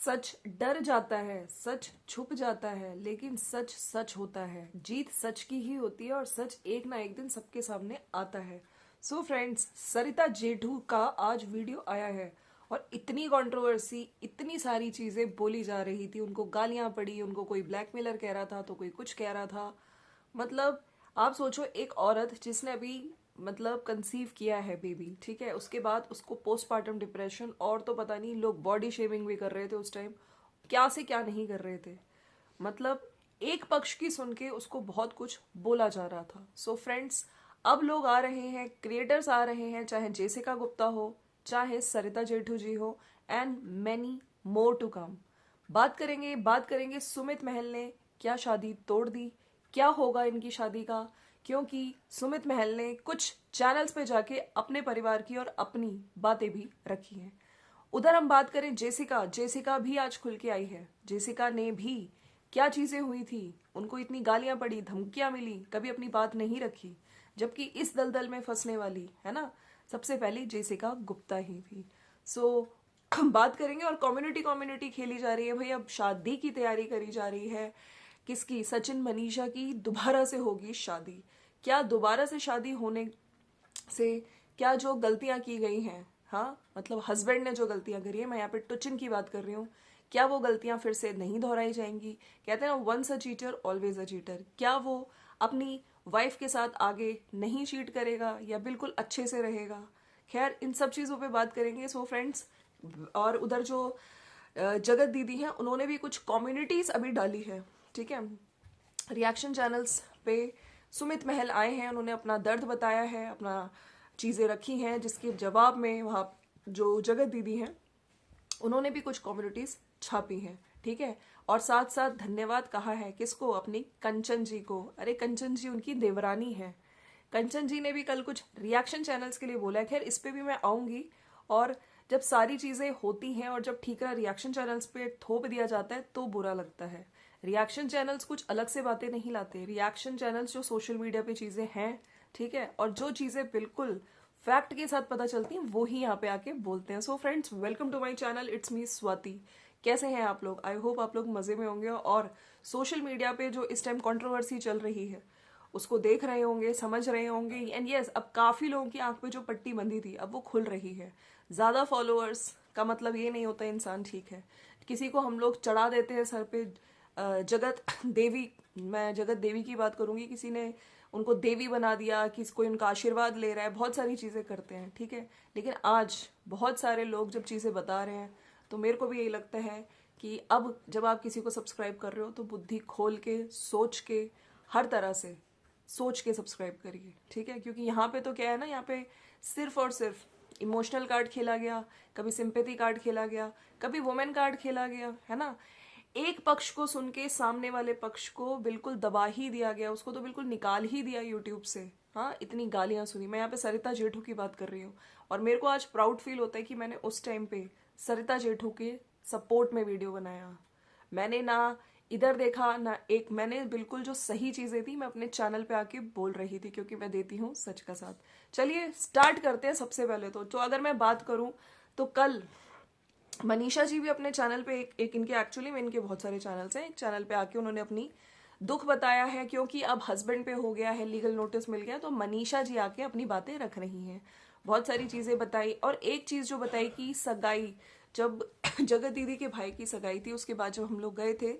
सच डर जाता है, सच छुप जाता है, लेकिन सच सच होता है। जीत सच की ही होती है और सच एक ना एक दिन सबके सामने आता है। सो फ्रेंड्स, सरिता जेठू का आज वीडियो आया है और इतनी कंट्रोवर्सी, इतनी सारी चीजें बोली जा रही थी। उनको गालियां पड़ी, उनको कोई ब्लैकमेलर कह रहा था तो कोई कुछ कह रहा था। मतलब आप सोचो, एक औरत जिसने अभी कंसीव किया है बेबी, ठीक है, उसके बाद उसको पोस्टमार्टम डिप्रेशन, और तो पता नहीं लोग बॉडी शेमिंग भी कर रहे थे उस टाइम, क्या से क्या नहीं कर रहे थे। मतलब एक पक्ष की सुन के उसको बहुत कुछ बोला जा रहा था। सो फ्रेंड्स, अब लोग आ रहे हैं, क्रिएटर्स आ रहे हैं, चाहे जेसिका गुप्ता हो, चाहे सरिता जेठू जी हो, and many more to come. बात करेंगे सुमित महल ने क्या शादी तोड़ दी, क्या होगा इनकी शादी का, क्योंकि सुमित महल ने कुछ चैनल्स पे जाके अपने परिवार की और अपनी बातें भी रखी हैं। उधर हम बात करें जेसिका, जेसिका भी आज खुल के आई है। जेसिका ने भी क्या चीजें हुई थी, उनको इतनी गालियां पड़ी, धमकियां मिली, कभी अपनी बात नहीं रखी, जबकि इस दलदल में फंसने वाली है ना, सबसे पहले जेसिका गुप्ता ही थी। सो बात करेंगे। और कम्युनिटी कम्युनिटी खेली जा रही है भाई, अब शादी की तैयारी करी जा रही है। किसकी? सचिन मनीषा की दोबारा से होगी शादी। क्या दोबारा से शादी होने से क्या जो गलतियां की गई हैं, हाँ मतलब हस्बैंड ने जो गलतियां करी है, मैं यहाँ पे टुचिन की बात कर रही हूँ, क्या वो गलतियां फिर से नहीं दोहराई जाएंगी? कहते हैं ना, once a cheater always a cheater. क्या वो अपनी वाइफ के साथ आगे नहीं चीट करेगा या बिल्कुल अच्छे से रहेगा? खैर, इन सब चीजों पे बात करेंगे। सो फ्रेंड्स, और उधर जो जगत दीदी हैं, उन्होंने भी कुछ कम्युनिटीज अभी डाली है, ठीक है, रिएक्शन चैनल्स पे। सुमित महल आए हैं, उन्होंने अपना दर्द बताया है, अपना चीजें रखी हैं, जिसके जवाब में वहाँ जो जगत दीदी हैं, उन्होंने भी कुछ कम्युनिटीज छापी हैं, ठीक है। और साथ साथ धन्यवाद कहा है किसको? अपनी कंचन जी को। अरे कंचन जी उनकी देवरानी है। कंचन जी ने भी कल कुछ रिएक्शन चैनल्स के लिए बोला है। खैर, इस पे भी मैं आऊंगी। और जब सारी चीजें होती हैं और जब ठीकरा रिएक्शन चैनल्स पे थोप दिया जाता है तो बुरा लगता है। रिएक्शन चैनल्स कुछ अलग से बातें नहीं लाते। रिएक्शन चैनल्स जो सोशल मीडिया पे चीजें हैं, ठीक है, और जो चीजें बिल्कुल फैक्ट के साथ पता चलती हैं, वो ही यहाँ पे आके बोलते हैं। So friends, welcome to my channel, it's me Swati. कैसे हैं आप लोग? आई होप आप लोग मजे में होंगे और सोशल मीडिया पे जो इस टाइम कंट्रोवर्सी चल रही है उसको देख रहे होंगे, समझ रहे होंगे। एंड यस, अब काफी लोगों की आंख पे जो पट्टी बंधी थी अब वो खुल रही है। ज्यादा फॉलोअर्स का मतलब ये नहीं होता इंसान ठीक है। किसी को हम लोग चढ़ा देते हैं सर पे, जगत देवी, मैं जगत देवी की बात करूंगी, किसी ने उनको देवी बना दिया, किसी कोई उनका आशीर्वाद ले रहा है, बहुत सारी चीजें करते हैं, ठीक है। लेकिन आज बहुत सारे लोग जब चीजें बता रहे हैं तो मेरे को भी यही लगता है कि अब जब आप किसी को सब्सक्राइब कर रहे हो तो बुद्धि खोल के, सोच के, हर तरह से सोच के सब्सक्राइब करिए, ठीक है। क्योंकि यहाँ पे तो क्या है ना, यहाँ पे सिर्फ और सिर्फ इमोशनल कार्ड खेला गया, कभी सिंपैथी कार्ड खेला गया, कभी वुमेन कार्ड खेला गया, है ना। एक पक्ष को सुन के सामने वाले पक्ष को बिल्कुल दबा ही दिया गया, उसको तो बिल्कुल निकाल ही दिया यूट्यूब से। हाँ, इतनी गालियां सुनी। मैं यहाँ पे सरिता जेठू की बात कर रही हूँ और मेरे को आज प्राउड फील होता है कि मैंने उस टाइम पे सरिता जेठू के सपोर्ट में वीडियो बनाया। मैंने ना इधर देखा ना एक, मैंने बिल्कुल जो सही चीजें थी मैं अपने चैनल पे आके बोल रही थी, क्योंकि मैं देती हूँ सच का साथ। चलिए स्टार्ट करते हैं। सबसे पहले तो अगर मैं बात करूं तो कल मनीषा जी भी अपने चैनल पे एक इनके, एक्चुअली में इनके बहुत सारे चैनल्स हैं, एक चैनल पे आके उन्होंने अपनी दुख बताया है, क्योंकि अब हस्बैंड पे हो गया है, लीगल नोटिस मिल गया, तो मनीषा जी आके अपनी बातें रख रही हैं, बहुत सारी चीजें बताई। और एक चीज जो बताई कि सगाई, जब जगत दीदी के भाई की सगाई थी, उसके बाद जब हम लोग गए थे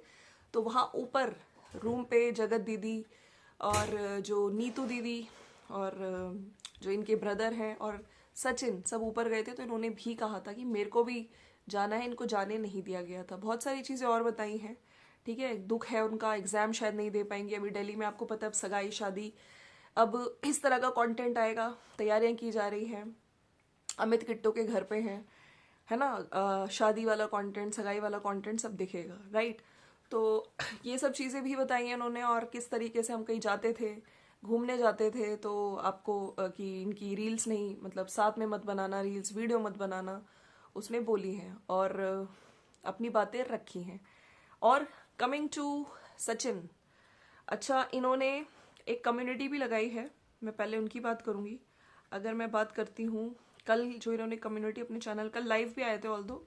तो वहां ऊपर रूम पे जगत दीदी और जो नीतू दीदी और जो इनके ब्रदर हैं और सचिन सब ऊपर गए थे, तो इन्होंने भी कहा था कि मेरे को भी जाना है, इनको जाने नहीं दिया गया था। बहुत सारी चीजें और बताई हैं, ठीक है। दुख है उनका, एग्जाम शायद नहीं दे पाएंगे अभी दिल्ली में, आपको पता है अब सगाई शादी, अब इस तरह का कंटेंट आएगा, तैयारियां की जा रही हैं। अमित किट्टो के घर पे हैं, है ना, शादी वाला कंटेंट, सगाई वाला कंटेंट सब दिखेगा, राइट। तो ये सब चीजें भी बताई हैं उन्होंने। और किस तरीके से हम कहीं जाते थे, घूमने जाते थे, तो आपको कि इनकी रील्स नहीं, मतलब साथ में मत बनाना रील्स, वीडियो मत बनाना, उसने बोली है और अपनी बातें रखी हैं। और कमिंग टू सचिन, अच्छा, इन्होंने एक कम्युनिटी भी लगाई है, मैं पहले उनकी बात करूंगी। अगर मैं बात करती हूँ, कल जो इन्होंने कम्युनिटी अपने चैनल, कल लाइव भी आए थे ऑल दो,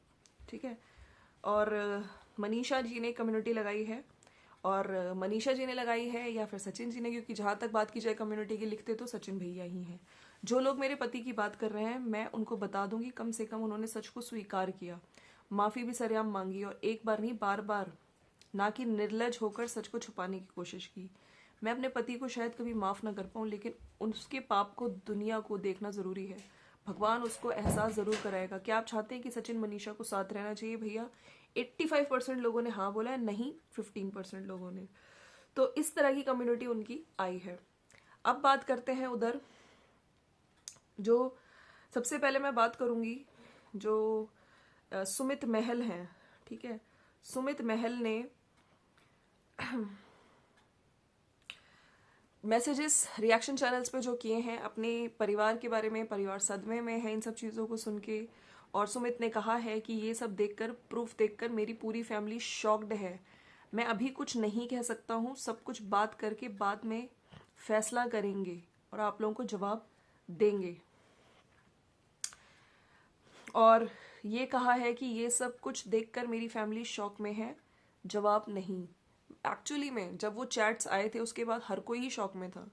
ठीक है। और मनीषा जी ने कम्युनिटी लगाई है, और मनीषा जी ने लगाई है या फिर सचिन जी ने, क्योंकि जहाँ तक बात की जाए कम्युनिटी की लिखते तो सचिन भैया ही हैं। जो लोग मेरे पति की बात कर रहे हैं मैं उनको बता दूंगी, कम से कम उन्होंने सच को स्वीकार किया, माफ़ी भी सरेआम मांगी, और एक बार नहीं बार बार, ना कि निर्लज होकर सच को छुपाने की कोशिश की। मैं अपने पति को शायद कभी माफ़ ना कर पाऊँ, लेकिन उसके पाप को दुनिया को देखना ज़रूरी है। भगवान उसको एहसास ज़रूर कराएगा। क्या आप चाहते हैं कि सचिन मनीषा को साथ रहना चाहिए भैया? 85% लोगों ने हाँ बोला है, नहीं 15% लोगों ने। तो इस तरह की कम्युनिटी उनकी आई है। अब बात करते हैं उधर, जो सबसे पहले मैं बात करूंगी जो सुमित महल हैं, ठीक है। सुमित महल ने मैसेजेस रिएक्शन चैनल्स पे जो किए हैं अपने परिवार के बारे में, परिवार सदमे में है इन सब चीज़ों को सुन के, और सुमित ने कहा है कि ये सब देखकर, प्रूफ देखकर मेरी पूरी फैमिली शॉक्ड है। मैं अभी कुछ नहीं कह सकता हूँ, सब कुछ बात करके बाद में फैसला करेंगे और आप लोगों को जवाब देंगे। और ये कहा है कि ये सब कुछ देखकर मेरी फैमिली शॉक में है, जवाब नहीं। एक्चुअली में जब वो चैट्स आए थे उसके बाद हर कोई ही शॉक में था।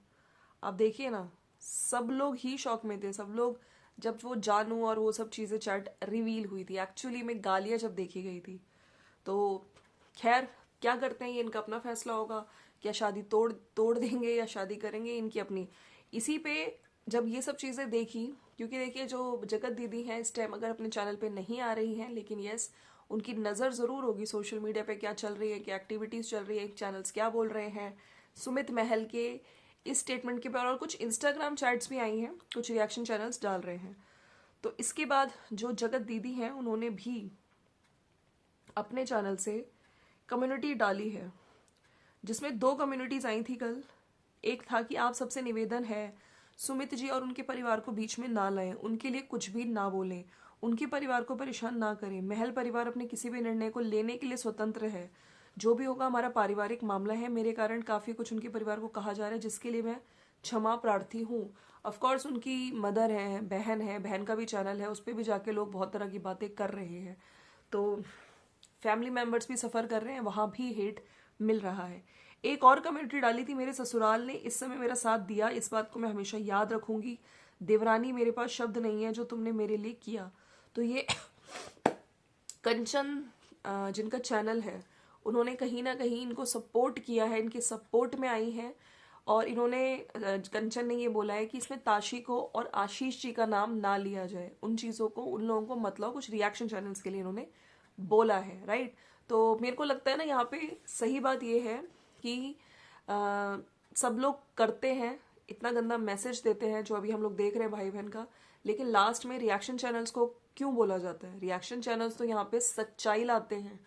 आप देखिए ना, सब लोग ही शॉक में थे, सब लोग। जब वो जानू और वो सब चीज़ें चैट रिवील हुई थी, एक्चुअली में गालियाँ जब देखी गई थी, तो खैर क्या करते हैं ये इनका अपना फैसला होगा। क्या शादी तोड़ तोड़ देंगे या शादी करेंगे, इनकी अपनी। इसी पे जब ये सब चीज़ें देखी, क्योंकि देखिए जो जगत दीदी हैं इस टाइम अगर अपने चैनल पे नहीं आ रही हैं, लेकिन यस उनकी नज़र ज़रूर होगी सोशल मीडिया पे, क्या चल रही है, क्या एक्टिविटीज़ चल रही है, चैनल्स क्या बोल रहे हैं सुमित महल के इस स्टेटमेंट के पर। और कुछ इंस्टाग्राम चैट्स भी आई हैं, कुछ रिएक्शन चैनल्स डाल रहे हैं। तो इसके बाद जो जगत दीदी हैं उन्होंने भी अपने चैनल से कम्युनिटी डाली है, जिसमें 2 कम्युनिटीज़ आई थी कल। एक था कि आप सबसे निवेदन है सुमित जी और उनके परिवार को बीच में ना लाएं, उनके लिए कुछ भी ना बोलें, उनके परिवार को परेशान ना करें। महल परिवार अपने किसी भी निर्णय को लेने के लिए स्वतंत्र है। जो भी होगा हमारा पारिवारिक मामला है। मेरे कारण काफ़ी कुछ उनके परिवार को कहा जा रहा है, जिसके लिए मैं क्षमा प्रार्थी हूँ। ऑफकोर्स उनकी मदर है, बहन का भी चैनल है, उस पर भी जाके लोग बहुत तरह की बातें कर रहे हैं। तो फैमिली मेम्बर्स भी सफ़र कर रहे हैं, वहाँ भी हेट मिल रहा है। एक और कम्युनिटी डाली थी, मेरे ससुराल ने इस समय मेरा साथ दिया, इस बात को मैं हमेशा याद रखूंगी। देवरानी मेरे पास शब्द नहीं है जो तुमने मेरे लिए किया। तो ये कंचन जिनका चैनल है, उन्होंने कहीं ना कहीं इनको सपोर्ट किया है, इनके सपोर्ट में आई हैं। और इन्होंने कंचन ने ये बोला है कि इसमें ताशी को और आशीष जी का नाम ना लिया जाए। उन चीज़ों को उन लोगों को मतलब कुछ रिएक्शन चैनल्स के लिए इन्होंने बोला है, राइट। तो मेरे को लगता है ना यहाँ पे सही बात ये है कि सब लोग करते हैं, इतना गंदा मैसेज देते हैं जो अभी हम लोग देख रहे हैं भाई बहन का, लेकिन लास्ट में रिएक्शन चैनल्स को क्यों बोला जाता है? रिएक्शन चैनल्स तो यहाँ पे सच्चाई लाते हैं।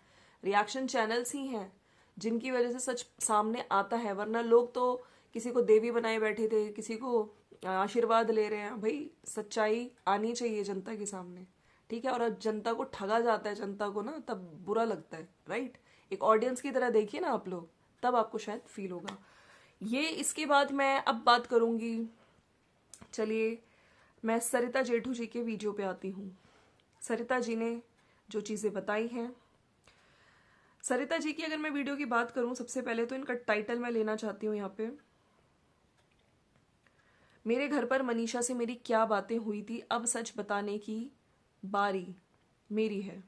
रिएक्शन चैनल्स ही हैं जिनकी वजह से सच सामने आता है, वरना लोग तो किसी को देवी बनाए बैठे थे, किसी को आशीर्वाद ले रहे हैं। भाई सच्चाई आनी चाहिए जनता के सामने, ठीक है। और अब जनता को ठगा जाता है, जनता को ना तब बुरा लगता है, राइट। एक ऑडियंस की तरह देखिए ना आप लोग, तब आपको शायद फील होगा ये। इसके बाद मैं अब बात करूंगी, चलिए मैं सरिता जेठू जी के वीडियो पे आती हूँ। सरिता जी ने जो चीज़ें बताई हैं, सरिता जी की अगर मैं वीडियो की बात करूं, सबसे पहले तो इनका टाइटल मैं लेना चाहती हूँ यहाँ पे। मेरे घर पर मनीषा से मेरी क्या बातें हुई थी, अब सच बताने की बारी मेरी है।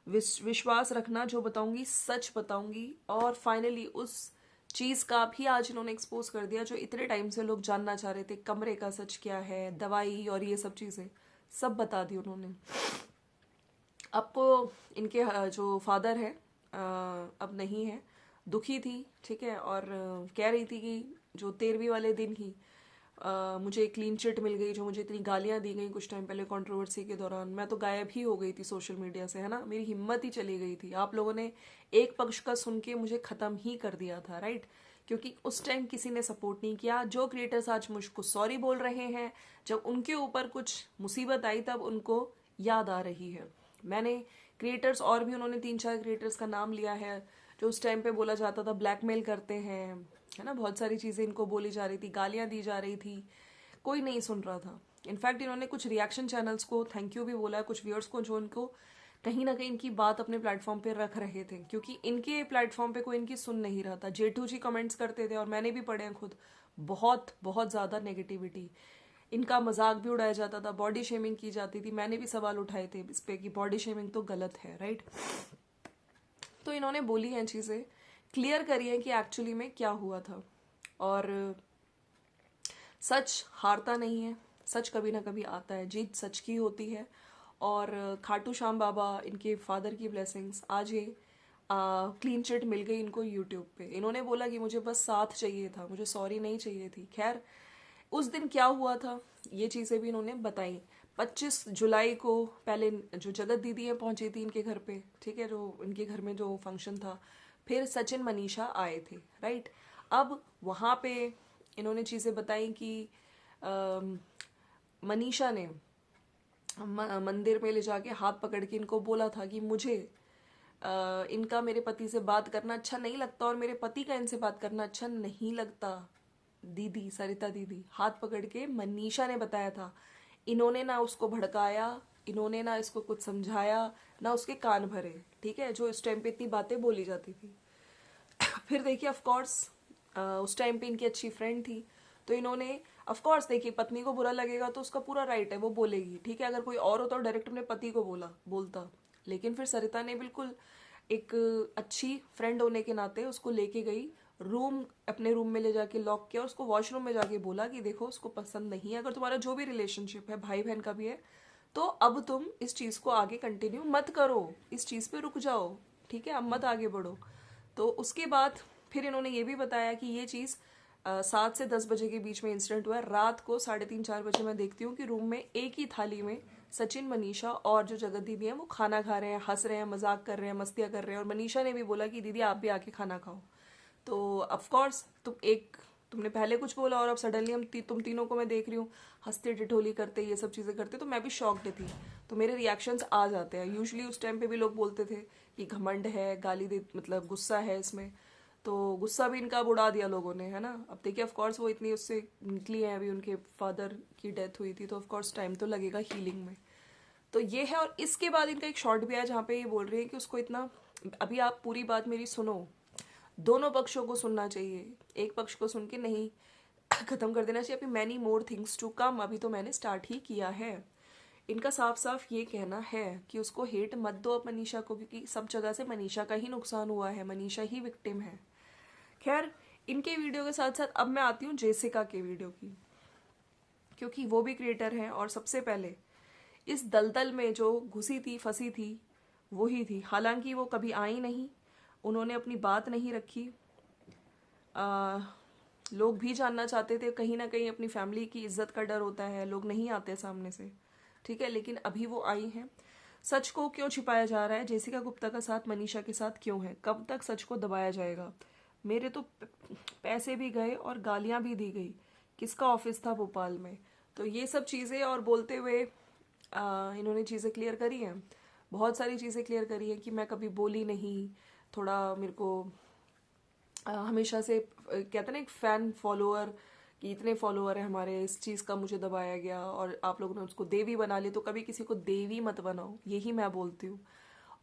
विश्वास रखना, जो बताऊंगी सच बताऊंगी। और फाइनली उस चीज़ का भी आज इन्होंने एक्सपोज कर दिया जो इतने टाइम से लोग जानना चाह रहे थे। कमरे का सच क्या है, दवाई और ये सब चीज़ें सब बता दी उन्होंने। आपको इनके जो फादर है अब नहीं है, दुखी थी, ठीक है। और कह रही थी कि जो 13वीं वाले दिन ही मुझे क्लीन चिट मिल गई, जो मुझे इतनी गालियां दी गई कुछ टाइम पहले कंट्रोवर्सी के दौरान, मैं तो गायब ही हो गई थी सोशल मीडिया से, है ना। मेरी हिम्मत ही चली गई थी। आप लोगों ने एक पक्ष का सुन के मुझे ख़त्म ही कर दिया था, राइट। क्योंकि उस टाइम किसी ने सपोर्ट नहीं किया। जो क्रिएटर्स आज मुझको सॉरी बोल रहे हैं, जब उनके ऊपर कुछ मुसीबत आई तब उनको याद आ रही है। मैंने क्रिएटर्स और भी उन्होंने 3-4 क्रिएटर्स का नाम लिया है जो उस टाइम पे बोला जाता था ब्लैकमेल करते हैं, है ना। बहुत सारी चीज़ें इनको बोली जा रही थी, गालियां दी जा रही थी, कोई नहीं सुन रहा था। इनफैक्ट इन्होंने कुछ रिएक्शन चैनल्स को थैंक यू भी बोला है, कुछ व्यूअर्स को जो उनको कहीं ना कहीं इनकी बात अपने प्लेटफॉर्म पे रख रहे थे, क्योंकि इनके प्लेटफॉर्म पे कोई इनकी सुन नहीं रहा था। जेठू जी कमेंट्स करते थे और मैंने भी पढ़े हैं खुद, बहुत बहुत ज़्यादा नेगेटिविटी, इनका मजाक भी उड़ाया जाता था, बॉडी शेमिंग की जाती थी। मैंने भी सवाल उठाए थे इस पे कि बॉडी शेमिंग तो गलत है, राइट। तो इन्होंने बोली हैं चीज़ें, क्लियर करी हैं कि एक्चुअली में क्या हुआ था। और सच हारता नहीं है, सच कभी ना कभी आता है, जीत सच की होती है। और खाटू श्याम बाबा, इनके फादर की ब्लेसिंग्स, आज ये क्लीन चिट मिल गई इनको यूट्यूब पे। इन्होंने बोला कि मुझे बस साथ चाहिए था, मुझे सॉरी नहीं चाहिए थी। खैर, उस दिन क्या हुआ था ये चीज़ें भी इन्होंने बताई। 25 जुलाई को पहले जो जगत दीदी है पहुंची थी इनके घर पे, ठीक है, जो इनके घर में जो फंक्शन था। फिर सचिन मनीषा आए थे, राइट। अब वहाँ पे इन्होंने चीज़ें बताई कि मनीषा ने मंदिर में ले जाके हाथ पकड़ के इनको बोला था कि मुझे इनका मेरे पति से बात करना अच्छा नहीं लगता और मेरे पति का इनसे बात करना अच्छा नहीं लगता। दीदी, सरिता दीदी, हाथ पकड़ के मनीषा ने बताया था। इन्होंने ना उसको भड़काया, इन्होंने ना इसको कुछ समझाया, ना उसके कान भरे, ठीक है, जो इस टाइम पे इतनी बातें बोली जाती थी। फिर देखिए, ऑफ कोर्स उस टाइम पे इनकी अच्छी फ्रेंड थी, तो इन्होंने ऑफ कोर्स, देखिए, पत्नी को बुरा लगेगा तो उसका पूरा राइट है, वो बोलेगी, ठीक है। अगर कोई और होता तो डायरेक्ट अपने पति को बोलता। लेकिन फिर सरिता ने बिल्कुल एक अच्छी फ्रेंड होने के नाते उसको लेके गई रूम, अपने रूम में ले जाके लॉक किया, उसको वॉशरूम में जाके बोला कि देखो, उसको पसंद नहीं है, अगर तुम्हारा जो भी रिलेशनशिप है, भाई बहन का भी है, तो अब तुम इस चीज़ को आगे कंटिन्यू मत करो, इस चीज़ पे रुक जाओ, ठीक है, अब मत आगे बढ़ो। तो उसके बाद फिर इन्होंने ये भी बताया कि ये चीज़ 7 से 10 बजे के बीच में इंसिडेंट हुआ है। रात को 3:30-4 बजे मैं देखती हूँ कि रूम में एक ही थाली में सचिन, मनीषा और जो जगत दीदी हैं वो खाना खा रहे हैं, हंस रहे हैं, मजाक कर रहे हैं, मस्तियाँ कर रहे हैं। और मनीषा ने भी बोला कि दीदी आप भी आके खाना खाओ। तो ऑफ कोर्स तुमने पहले कुछ बोला और अब सडनली तुम तीनों को मैं देख रही हूँ हंसते टिठोली करते, ये सब चीज़ें करते, तो मैं भी शॉक्ड थी। तो मेरे रिएक्शंस आ जाते हैं। यूजुअली उस टाइम पे भी लोग बोलते थे कि घमंड है, गाली दे, मतलब गुस्सा है इसमें। तो गुस्सा भी इनका बुढ़ा दिया लोगों ने, है ना। अब देखिए, ऑफ कोर्स वो इतनी उससे निकली है, अभी उनके फादर की डेथ हुई थी, तो ऑफ कोर्स टाइम तो लगेगा हीलिंग में। तो ये है। और इसके बाद इनका एक शॉर्ट भी है जहाँ पे ये बोल रही है कि उसको इतना, अभी आप पूरी बात मेरी सुनो, दोनों पक्षों को सुनना चाहिए, एक पक्ष को सुन के नहीं खत्म कर देना चाहिए। अभी many more things to come, अभी तो मैंने स्टार्ट ही किया है। इनका साफ साफ ये कहना है कि उसको हेट मत दो अब मनीषा को, क्योंकि सब जगह से मनीषा का ही नुकसान हुआ है, मनीषा ही विक्टिम है। खैर, इनके वीडियो के साथ साथ अब मैं आती हूँ जेसिका के वीडियो की, क्योंकि वो भी क्रिएटर हैं और सबसे पहले इस दलदल में जो घुसी थी, फंसी थी, वही थी। हालांकि वो कभी आई नहीं, उन्होंने अपनी बात नहीं रखी। लोग भी जानना चाहते थे, कहीं ना कहीं अपनी फैमिली की इज्जत का डर होता है, लोग नहीं आते सामने से, ठीक है। लेकिन अभी वो आई हैं। सच को क्यों छिपाया जा रहा है? जेसिका गुप्ता का साथ मनीषा के साथ क्यों है? कब तक सच को दबाया जाएगा? मेरे तो पैसे भी गए और गालियां भी दी गई। किसका ऑफिस था भोपाल में? तो ये सब चीज़ें और बोलते हुए इन्होंने चीज़ें क्लियर करी हैं, बहुत सारी चीज़ें क्लियर करी हैं कि मैं कभी बोली नहीं। थोड़ा मेरे को हमेशा से कहते हैं ना, एक फैन फॉलोअर, कि इतने फॉलोअर है हमारे, इस चीज़ का मुझे दबाया गया और आप लोगों ने उसको देवी बना ली। तो कभी किसी को देवी मत बनाओ, यही मैं बोलती हूँ।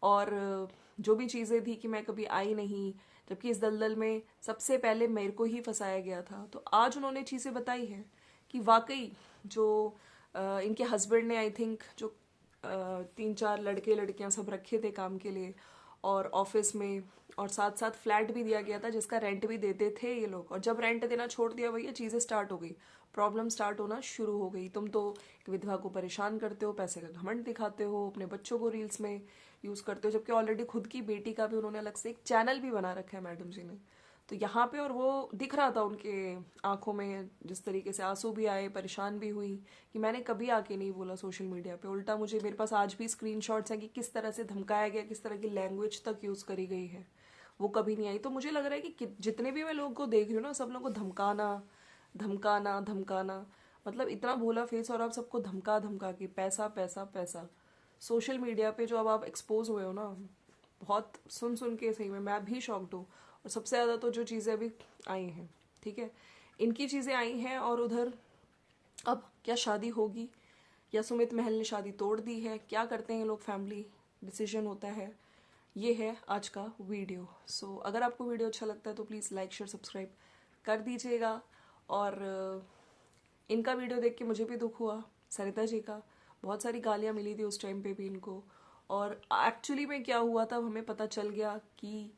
और जो भी चीज़ें थी कि मैं कभी आई नहीं, जबकि इस दलदल में सबसे पहले मेरे को ही फंसाया गया था। तो आज उन्होंने चीज़ें बताई हैं कि वाकई जो इनके हस्बैंड ने, आई थिंक, जो 3-4 लड़के लड़कियां सब रखे थे काम के लिए और ऑफिस में, और साथ साथ फ्लैट भी दिया गया था जिसका रेंट भी देते थे ये लोग। और जब रेंट देना छोड़ दिया भैया, चीज़ें स्टार्ट हो गई, प्रॉब्लम स्टार्ट होना शुरू हो गई। तुम तो एक विधवा को परेशान करते हो, पैसे का घमंड दिखाते हो, अपने बच्चों को रील्स में यूज़ करते हो, जबकि ऑलरेडी खुद की बेटी का भी उन्होंने अलग से एक चैनल भी बना रखा है मैडम जी ने। तो यहाँ पे, और वो दिख रहा था उनके आंखों में, जिस तरीके से आंसू भी आए, परेशान भी हुई, कि मैंने कभी आके नहीं बोला सोशल मीडिया पे। उल्टा मुझे, मेरे पास आज भी स्क्रीनशॉट्स हैं कि किस तरह से धमकाया गया, किस तरह की लैंग्वेज तक यूज़ करी गई है, वो कभी नहीं आई। तो मुझे लग रहा है कि जितने भी मैं लोगों को देख रही हूँ ना, सब लोगों को धमकाना धमकाना धमकाना, मतलब इतना भोला फेस, और आप सबको धमका धमका के पैसा पैसा पैसा। सोशल मीडिया पे जो अब आप एक्सपोज हुए हो ना, बहुत सुन सुन के सही में मैं भी शॉक्ड हूँ। और सबसे ज़्यादा तो जो चीज़ें अभी आई हैं, ठीक है, इनकी चीज़ें आई हैं। और उधर अब क्या शादी होगी, या सुमित महल ने शादी तोड़ दी है, क्या करते हैं ये लोग फैमिली, डिसीजन होता है। ये है आज का वीडियो। सो अगर आपको वीडियो अच्छा लगता है तो प्लीज़ लाइक शेयर सब्सक्राइब कर दीजिएगा। और इनका वीडियो देख के मुझे भी दुख हुआ, सरिता जी का। बहुत सारी गालियाँ मिली थी उस टाइम पे भी इनको। और एक्चुअली में क्या हुआ था हमें पता चल गया कि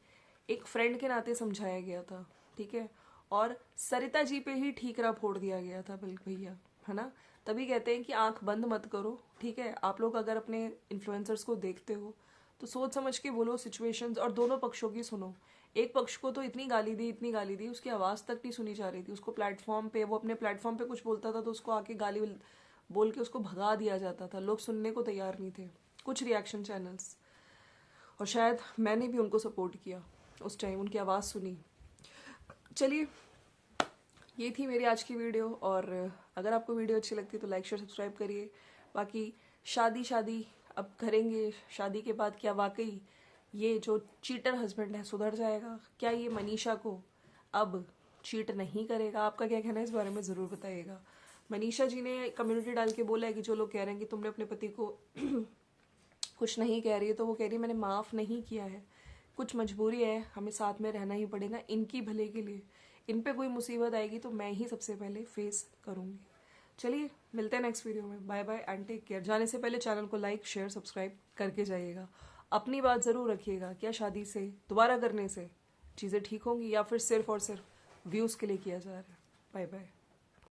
एक फ्रेंड के नाते समझाया गया था, ठीक है। और सरिता जी पे ही ठीकरा फोड़ दिया गया था बिल्कुल भैया, है ना। तभी कहते हैं कि आंख बंद मत करो, ठीक है। आप लोग अगर अपने इन्फ्लुएंसर्स को देखते हो तो सोच समझ के बोलो सिचुएशंस, और दोनों पक्षों की सुनो। एक पक्ष को तो इतनी गाली दी, इतनी गाली दी, उसकी आवाज़ तक नहीं सुनी जा रही थी। उसको प्लेटफॉर्म पे, वो अपने प्लेटफॉर्म पे कुछ बोलता था तो उसको आके गाली बोल के उसको भगा दिया जाता था। लोग सुनने को तैयार नहीं थे, कुछ रिएक्शन चैनल्स। और शायद मैंने भी उनको सपोर्ट किया उस टाइम, उनकी आवाज़ सुनी। चलिए, ये थी मेरी आज की वीडियो। और अगर आपको वीडियो अच्छी लगती है तो लाइक शेयर सब्सक्राइब करिए। बाकी शादी अब करेंगे, शादी के बाद क्या वाकई ये जो चीटर हस्बैंड है सुधर जाएगा? क्या ये मनीषा को अब चीट नहीं करेगा? आपका क्या कहना है इस बारे में ज़रूर बताइएगा। मनीषा जी ने कम्युनिटी डाल के बोला है कि जो लोग कह रहे हैं कि तुमने अपने पति को कुछ नहीं कह रही है, तो वो कह रही है मैंने माफ़ नहीं किया है, कुछ मजबूरी है, हमें साथ में रहना ही पड़ेगा इनकी भले के लिए। इन पे कोई मुसीबत आएगी तो मैं ही सबसे पहले फेस करूँगी। चलिए, मिलते हैं नेक्स्ट वीडियो में। Bye bye and take care. जाने से पहले चैनल को लाइक शेयर सब्सक्राइब करके जाइएगा। अपनी बात ज़रूर रखिएगा, क्या शादी से दोबारा करने से चीज़ें ठीक होंगी या फिर सिर्फ और सिर्फ व्यूज़ के लिए किया जा रहा है। Bye bye.